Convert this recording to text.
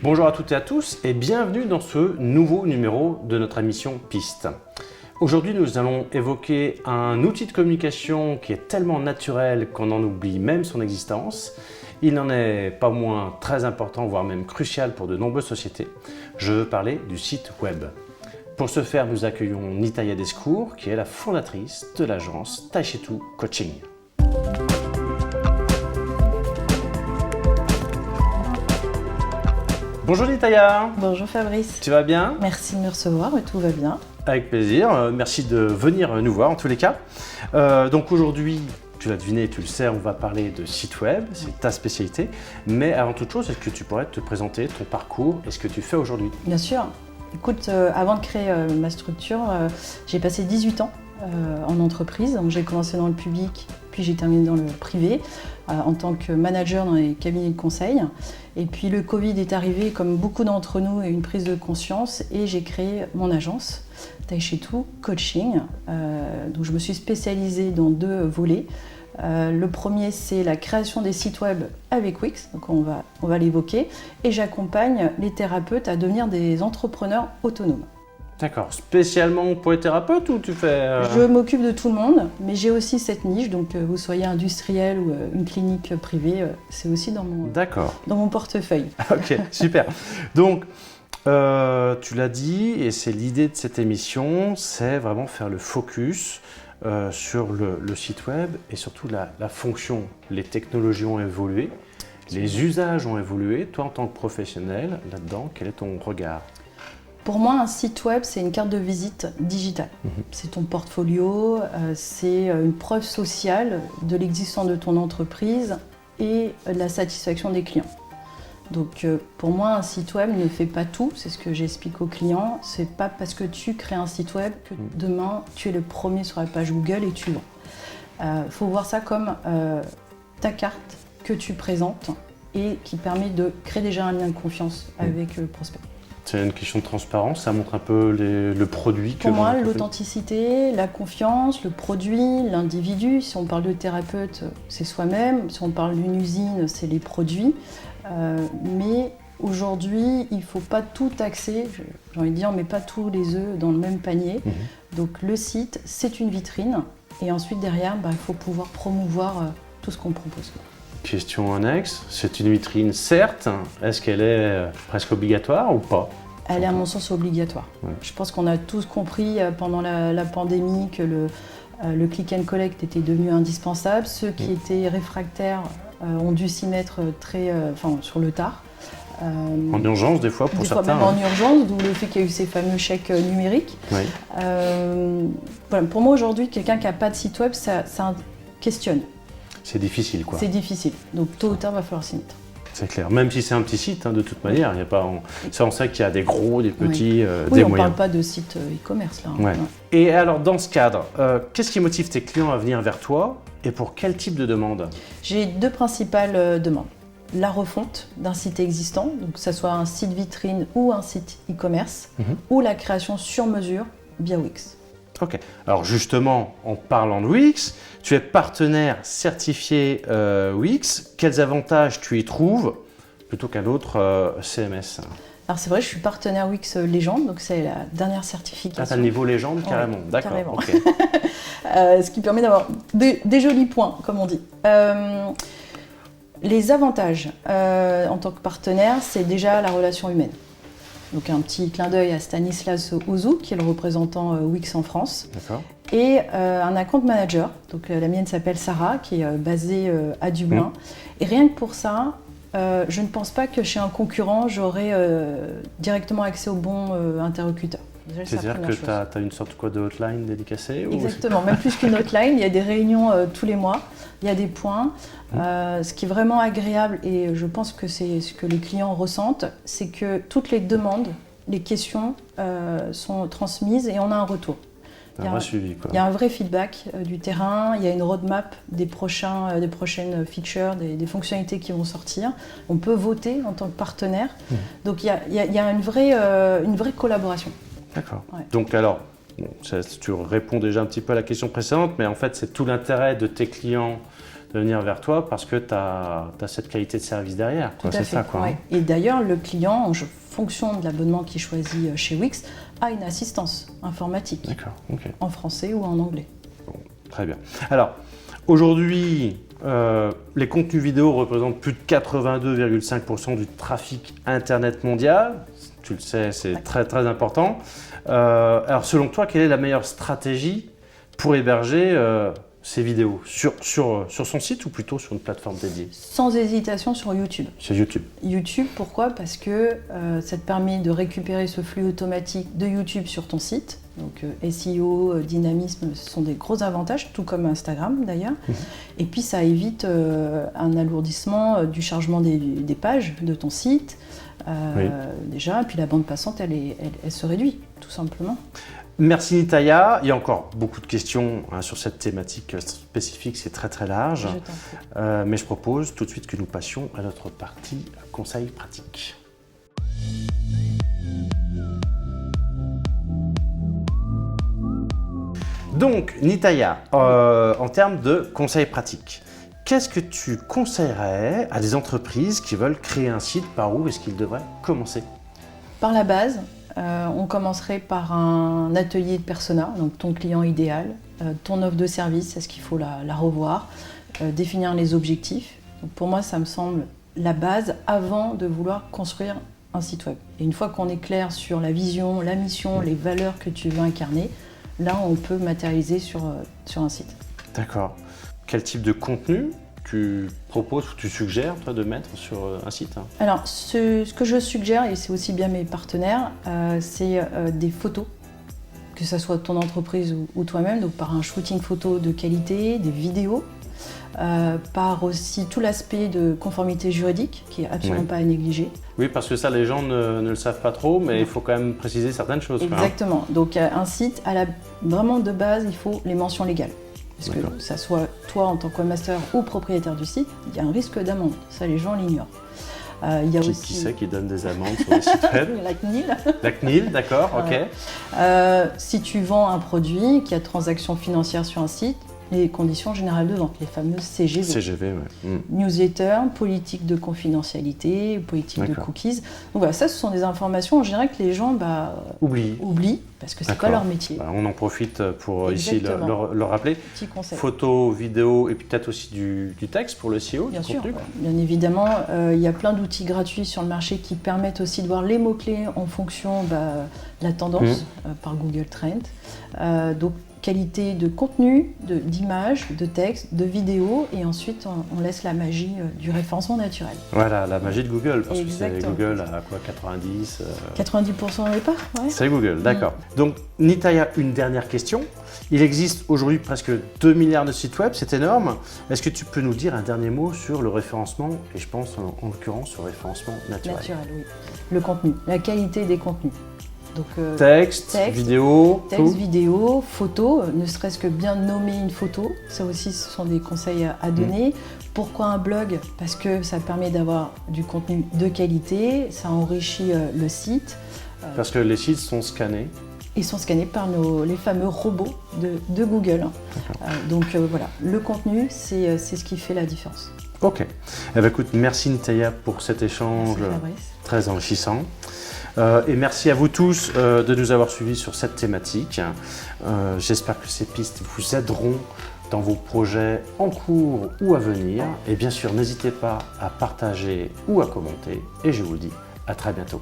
Bonjour à toutes et à tous et bienvenue dans ce nouveau numéro de notre émission Piste. Aujourd'hui, nous allons évoquer un outil de communication qui est tellement naturel qu'on en oublie même son existence. Il n'en est pas moins très important, voire même crucial pour de nombreuses sociétés. Je veux parler du site web. Pour ce faire, nous accueillons Nitaya Descours, qui est la fondatrice de l'agence Taishitu Coaching. Bonjour Nitaya. Bonjour Fabrice. Tu vas bien? Merci de me recevoir, tout va bien. Avec plaisir, merci de venir nous voir en tous les cas. Donc aujourd'hui, tu l'as deviné, tu le sais, on va parler de site web, c'est ta spécialité. Mais avant toute chose, est-ce que tu pourrais te présenter ton parcours et ce que tu fais aujourd'hui? Bien sûr. Écoute, avant de créer ma structure, j'ai passé 18 ans en entreprise. Donc, j'ai commencé dans le public, puis j'ai terminé dans le privé en tant que manager dans les cabinets de conseil. Et puis le Covid est arrivé, comme beaucoup d'entre nous, et une prise de conscience, et j'ai créé mon agence Taishitu Coaching. Donc je me suis spécialisée dans deux volets. Le premier, c'est la création des sites web avec Wix, donc on va l'évoquer, et j'accompagne les thérapeutes à devenir des entrepreneurs autonomes. D'accord, spécialement pour les thérapeutes ou tu fais... Je m'occupe de tout le monde, mais j'ai aussi cette niche, donc vous soyez industriel ou une clinique privée, c'est aussi dans mon portefeuille. Ok, super. Donc, tu l'as dit, et c'est l'idée de cette émission, c'est vraiment faire le focus sur le site web et surtout la fonction. Les technologies ont évolué, les usages ont évolué. Toi, en tant que professionnel, là-dedans, quel est ton regard ? Pour moi, un site web, c'est une carte de visite digitale. C'est ton portfolio, c'est une preuve sociale de l'existence de ton entreprise et de la satisfaction des clients. Donc pour moi, un site web ne fait pas tout, c'est ce que j'explique aux clients. C'est pas parce que tu crées un site web que demain, tu es le premier sur la page Google et tu vends. Faut voir ça comme ta carte que tu présentes et qui permet de créer déjà un lien de confiance avec le prospect. C'est une question de transparence, ça montre un peu le produit que... Pour moi, l'authenticité, la confiance, le produit, l'individu. Si on parle de thérapeute, c'est soi-même. Si on parle d'une usine, c'est les produits. Mais aujourd'hui, il ne faut pas tout taxer. J'ai envie de dire, on ne met pas tous les œufs dans le même panier. Donc le site, c'est une vitrine. Et ensuite, derrière, il faut pouvoir promouvoir tout ce qu'on propose. Question annexe, c'est une vitrine certes, est-ce qu'elle est presque obligatoire ou pas? Elle est à mon sens obligatoire. Ouais. Je pense qu'on a tous compris pendant la pandémie que le click and collect était devenu indispensable. Ceux qui étaient réfractaires ont dû s'y mettre sur le tard. En urgence des fois pour certains. Des fois même en urgence, d'où le fait qu'il y a eu ces fameux chèques numériques. Oui. Voilà, pour moi aujourd'hui, quelqu'un qui n'a pas de site web, ça questionne. C'est difficile quoi. C'est difficile, donc tôt ou tard il va falloir s'y mettre. C'est clair, même si c'est un petit site, de toute manière, il y a pas. On sait qu'il y a des gros, des petits, oui, des on moyens. ne parle pas de site e-commerce là. Ouais. Et alors dans ce cadre, qu'est-ce qui motive tes clients à venir vers toi et pour quel type de demande? J'ai deux principales demandes. La refonte d'un site existant, donc que ce soit un site vitrine ou un site e-commerce, ou la création sur mesure via Wix. Ok, alors justement, en parlant de Wix, tu es partenaire certifié Wix. Quels avantages tu y trouves plutôt qu'un autre CMS? Alors c'est vrai, je suis partenaire Wix Légende, donc c'est la dernière certification. Ah, t'as le niveau Légende carrément, d'accord. Carrément. Okay. Ce qui permet d'avoir des jolis points, comme on dit. Les avantages en tant que partenaire, c'est déjà la relation humaine. Donc un petit clin d'œil à Stanislas Ouzou, qui est le représentant Wix en France. D'accord. Et un account manager, donc la mienne s'appelle Sarah, qui est basée à Dublin. Et rien que pour ça, je ne pense pas que chez un concurrent, j'aurai directement accès au bon interlocuteur. C'est-à-dire que tu as une sorte de hotline dédicacée? Exactement, même plus qu'une hotline, il y a des réunions tous les mois, il y a des points. Ce qui est vraiment agréable, et je pense que c'est ce que les clients ressentent, c'est que toutes les demandes, les questions sont transmises et on a un retour. Il y a un vrai suivi, quoi. Il y a un vrai feedback du terrain, il y a une roadmap des prochaines features, des fonctionnalités qui vont sortir. On peut voter en tant que partenaire, donc il y a une vraie collaboration. D'accord. Ouais. Donc alors, tu réponds déjà un petit peu à la question précédente, mais en fait c'est tout l'intérêt de tes clients de venir vers toi parce que tu as cette qualité de service derrière. Tout à C'est fait, ça, quoi. ouais. Hein. Et d'ailleurs, le client, en fonction de l'abonnement qu'il choisit chez Wix, a une assistance informatique D'accord, ok. en français ou en anglais. Bon, très bien. Alors, aujourd'hui, les contenus vidéo représentent plus de 82,5% du trafic Internet mondial. Tu le sais, c'est très très important. Alors, selon toi, quelle est la meilleure stratégie pour héberger ces vidéos sur son site ou plutôt sur une plateforme dédiée? Sans hésitation sur YouTube. Sur YouTube. YouTube, pourquoi? Parce que ça te permet de récupérer ce flux automatique de YouTube sur ton site. Donc SEO, dynamisme, ce sont des gros avantages, tout comme Instagram d'ailleurs. Et puis ça évite un alourdissement du chargement des pages de ton site. Déjà, et puis la bande passante, elle se réduit, tout simplement. Merci Nitaya. Il y a encore beaucoup de questions sur cette thématique spécifique, c'est très très large. Je t'en prie. Mais je propose tout de suite que nous passions à notre partie conseils pratiques. Donc Nitaya, en termes de conseils pratiques, qu'est-ce que tu conseillerais à des entreprises qui veulent créer un site? Par où est-ce qu'ils devraient commencer? Par la base, on commencerait par un atelier de persona, donc ton client idéal, ton offre de service, est-ce qu'il faut la revoir, définir les objectifs. Donc pour moi, ça me semble la base avant de vouloir construire un site web. Et une fois qu'on est clair sur la vision, la mission, les valeurs que tu veux incarner, là, on peut matérialiser sur un site. D'accord. Quel type de contenu tu proposes ou tu suggères toi, de mettre sur un site? Alors, ce que je suggère, et c'est aussi bien mes partenaires, c'est des photos, que ce soit ton entreprise ou toi-même, donc par un shooting photo de qualité, des vidéos, par aussi tout l'aspect de conformité juridique, qui est absolument pas à négliger. Oui, parce que ça, les gens ne le savent pas trop, mais il faut quand même préciser certaines choses. Exactement. Donc, un site, vraiment de base, il faut les mentions légales. Parce que ça soit toi en tant que webmaster ou propriétaire du site, il y a un risque d'amende. Ça, les gens l'ignorent. Il y a aussi... Qui c'est qui donne des amendes sur les sites web? La CNIL. La CNIL, d'accord, ok. Si tu vends un produit qui a transaction financière sur un site, les conditions générales de vente, les fameuses CGV. CGV, oui. Newsletter, politique de confidentialité, politique de cookies. Donc voilà, ça, ce sont des informations en général que les gens oublient parce que c'est pas leur métier. On en profite pour ici le rappeler. Petit conseil. Photos, vidéos et puis peut-être aussi du texte pour le SEO. Bien sûr, bien évidemment. Il y a plein d'outils gratuits sur le marché qui permettent aussi de voir les mots-clés en fonction de la tendance par Google Trends. Donc, qualité de contenu, d'images, de texte, de vidéos, et ensuite on laisse la magie du référencement naturel. Voilà, la magie de Google, parce Exactement. que c'est Google à quoi, 90 90% au départ, ouais. C'est Google, d'accord. Donc Nitaya, une dernière question. Il existe aujourd'hui presque 2 milliards de sites web, c'est énorme. Est-ce que tu peux nous dire un dernier mot sur le référencement, et je pense en l'occurrence sur le référencement naturel? Naturel, oui. Le contenu, la qualité des contenus. Donc, texte, vidéo, photo, ne serait-ce que bien nommer une photo, ça aussi ce sont des conseils à donner. Pourquoi un blog? Parce que ça permet d'avoir du contenu de qualité, ça enrichit le site. Parce que les sites sont scannés. Ils sont scannés par les fameux robots de Google. Donc voilà, le contenu, c'est ce qui fait la différence. Ok. Eh bien, écoute, merci Nitaya pour cet échange très enrichissant. Et merci à vous tous de nous avoir suivis sur cette thématique. J'espère que ces pistes vous aideront dans vos projets en cours ou à venir. Et bien sûr, n'hésitez pas à partager ou à commenter. Et je vous dis à très bientôt.